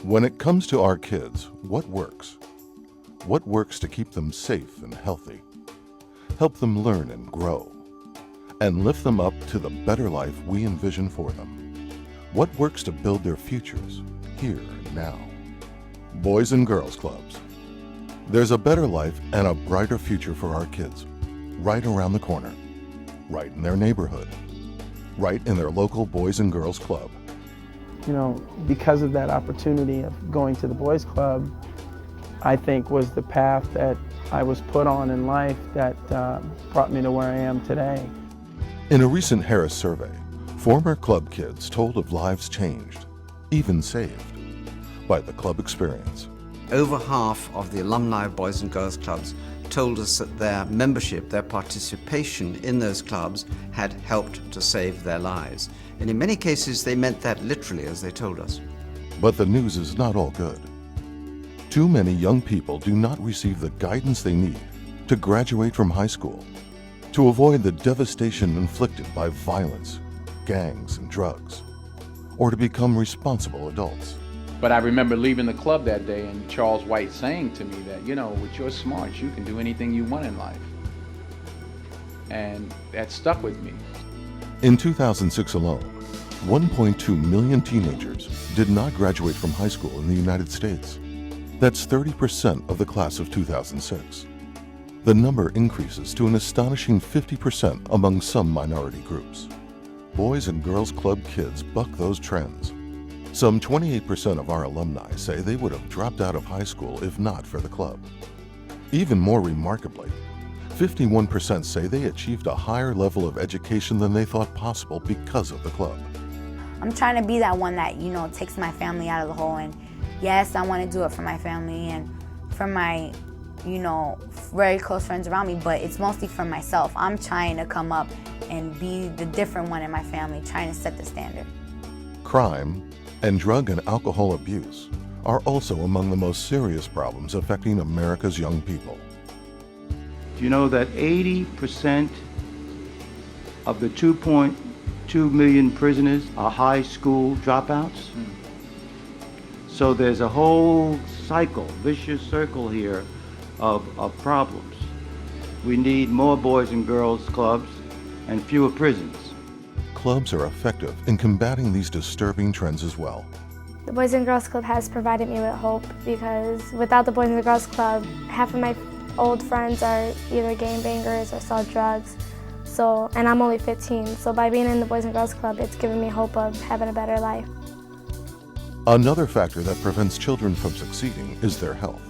When it comes to our kids, what works? What works to keep them safe and healthy? Help them learn and grow, and lift them up to the better life we envision for them. What works to build their futures, here and now? Boys and Girls Clubs. There's a better life and a brighter future for our kids, right around the corner, right in their neighborhood, right in their local Boys and Girls Club. You know, because of that opportunity of going to the Boys Club, I think was the path that I was put on in life that brought me to where I am today. In a recent Harris survey, former club kids told of lives changed, even saved, by the club experience. Over half of the alumni of Boys and Girls Clubs told us that their membership, their participation in those clubs had helped to save their lives. And in many cases, they meant that literally, as they told us. But the news is not all good. Too many young people do not receive the guidance they need to graduate from high school, to avoid the devastation inflicted by violence, gangs, and drugs, or to become responsible adults. But I remember leaving the club that day and Charles White saying to me that, you know, with your smarts, you can do anything you want in life. And that stuck with me. In 2006 alone, 1.2 million teenagers did not graduate from high school in the United States. That's 30% of the class of 2006. The number increases to an astonishing 50% among some minority groups. Boys and Girls Club kids buck those trends. Some 28% of our alumni say they would have dropped out of high school if not for the club. Even more remarkably, 51% say they achieved a higher level of education than they thought possible because of the club. I'm trying to be that one that, you know, takes my family out of the hole. And yes, I want to do it for my family and for my, you know, very close friends around me, but it's mostly for myself. I'm trying to come up and be the different one in my family, trying to set the standard. Crime and drug and alcohol abuse are also among the most serious problems affecting America's young people. Do you know that 80% of the 2.2 million prisoners are high school dropouts? So there's a whole cycle, vicious circle here of problems. We need more Boys and Girls Clubs and fewer prisons. Clubs are effective in combating these disturbing trends as well. The Boys and Girls Club has provided me with hope because without the Boys and Girls Club, half of my old friends are either gangbangers or sell drugs. And I'm only 15, so by being in the Boys and Girls Club, it's given me hope of having a better life. Another factor that prevents children from succeeding is their health.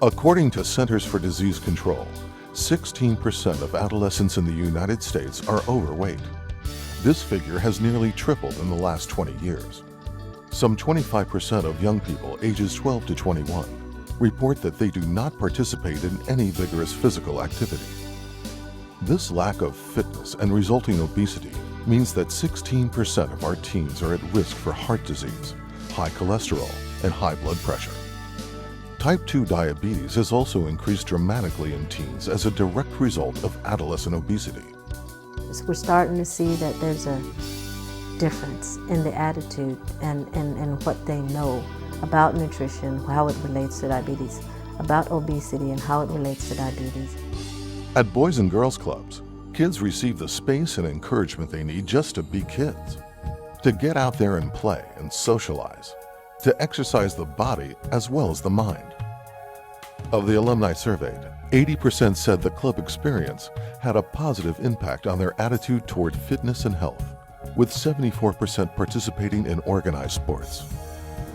According to Centers for Disease Control, 16% of adolescents in the United States are overweight. This figure has nearly tripled in the last 20 years. Some 25% of young people ages 12 to 21 report that they do not participate in any vigorous physical activity. This lack of fitness and resulting obesity means that 16% of our teens are at risk for heart disease, high cholesterol, and high blood pressure. Type 2 diabetes has also increased dramatically in teens as a direct result of adolescent obesity. We're starting to see that there's a difference in the attitude and what they know about nutrition, how it relates to diabetes, about obesity and how it relates to diabetes. At Boys and Girls Clubs, kids receive the space and encouragement they need just to be kids, to get out there and play and socialize, to exercise the body as well as the mind. Of the alumni surveyed, 80% said the club experience had a positive impact on their attitude toward fitness and health, with 74% participating in organized sports.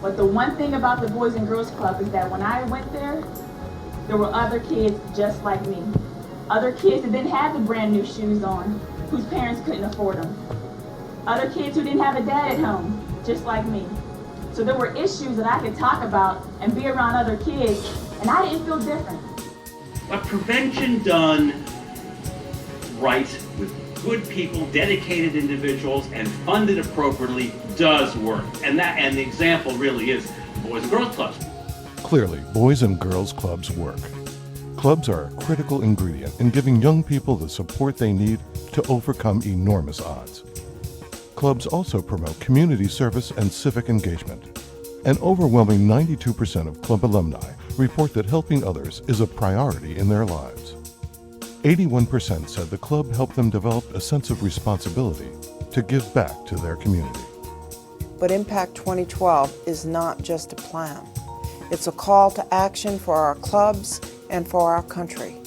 But the one thing about the Boys and Girls Club is that when I went there were other kids just like me. Other kids that didn't have the brand new shoes on, whose parents couldn't afford them. Other kids who didn't have a dad at home, just like me. So there were issues that I could talk about and be around other kids, and I didn't feel different. But prevention done right with good people, dedicated individuals, and funded appropriately does work. And the example really is Boys and Girls Clubs. Clearly, Boys and Girls Clubs work. Clubs are a critical ingredient in giving young people the support they need to overcome enormous odds. Clubs also promote community service and civic engagement, An overwhelming 92% of club alumni report that helping others is a priority in their lives. 81% said the club helped them develop a sense of responsibility to give back to their community. But Impact 2012 is not just a plan. It's a call to action for our clubs and for our country.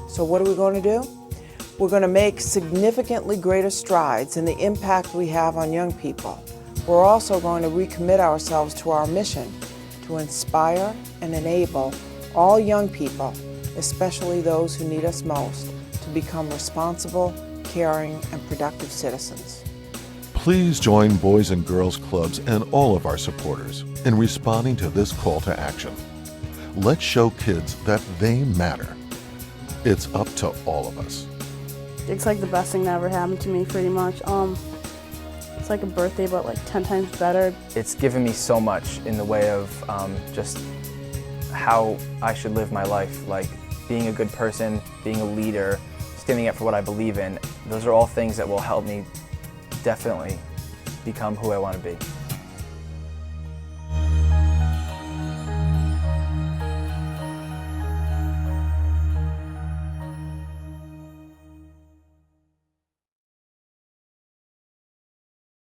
So what are we going to do? We're going to make significantly greater strides in the impact we have on young people. We're also going to recommit ourselves to our mission to inspire and enable all young people, especially those who need us most, to become responsible, caring, and productive citizens. Please join Boys and Girls Clubs and all of our supporters in responding to this call to action. Let's show kids that they matter. It's up to all of us. It's like the best thing that ever happened to me, pretty much. It's like a birthday, but like 10 times better. It's given me so much in the way of just how I should live my life, like being a good person, being a leader, standing up for what I believe in. Those are all things that will help me definitely become who I want to be.